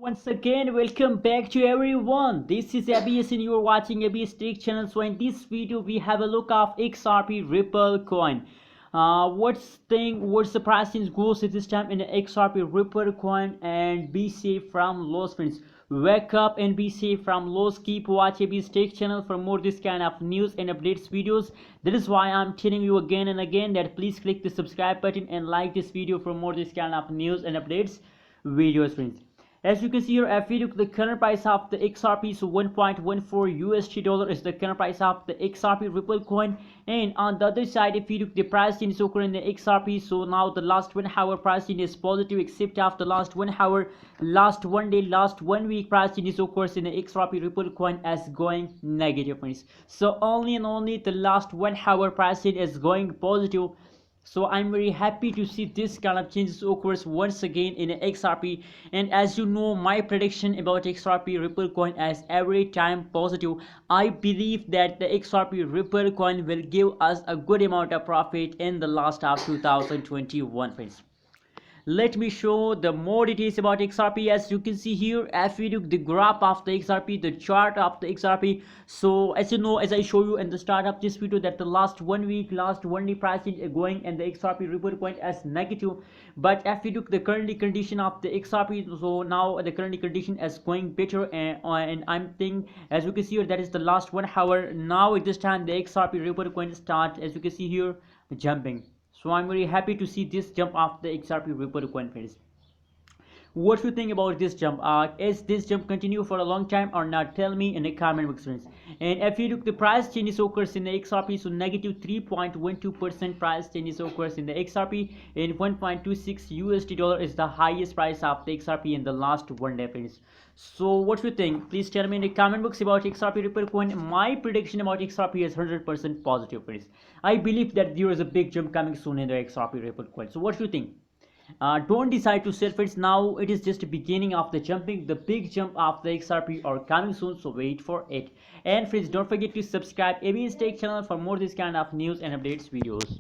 Once again, welcome back to everyone. This is ABS and you are watching ABS Tech channel. So in this video, we have a look of XRP Ripple coin. What's the price change goes at this time in the XRP Ripple coin, and be safe from loss, friends. Wake up and be safe from loss. Keep watching ABS Tech channel for more this kind of news and updates videos. That is why I'm telling you again and again that please click the subscribe button and like this video for more this kind of news and updates videos, friends. As you can see here, if we look the current price of the XRP, so 1.14 USD dollar is the current price of the XRP Ripple coin. And on the other side, if you look the price change occur in the XRP, so now the last 1 hour price change is positive, except after last 1 hour, last 1 day, last 1 week price change occurs in the XRP Ripple coin as going negative, friends. So only and only the last 1 hour price change is going positive. So I'm very happy to see this kind of changes occurs once again in XRP. And as you know, my prediction about XRP Ripple coin is every time positive. I believe that the XRP Ripple coin will give us a good amount of profit in the last of 2021, friends. Let me show the more details about XRP. As you can see here, if we look the graph of the XRP, the chart of the XRP, so as you know, as I show you in the start of this video, that the last 1 week, last 1 day price is going and the XRP Ripple coin as negative. But if we look the currently condition of the XRP, so now the currently condition is going better, and I'm thinking, as you can see here, that is the last 1 hour. Now at this time the XRP Ripple coin start, as you can see here, jumping. So I'm very happy to see this jump of the XRP Ripple coin, friends. What do you think about this jump? Is this jump continue for a long time or not? Tell me in the comment box, friends. And if you look the price changes occurs in the XRP, so negative 3.12% price changes occurs in the XRP, and 1.26 USD dollar is the highest price of the XRP in the last 1 day, friends. So what do you think? Please tell me in the comment box about XRP Ripple coin. My prediction about XRP is 100% positive, friends. I believe that there is a big jump coming soon in the XRP Ripple coin. So what do you think? Don't decide to sell, friends. Now it is just the beginning of the jumping. The big jump of the XRP are coming soon, so wait for it. And friends, don't forget to subscribe ABS Tech channel for more this kind of news and updates videos.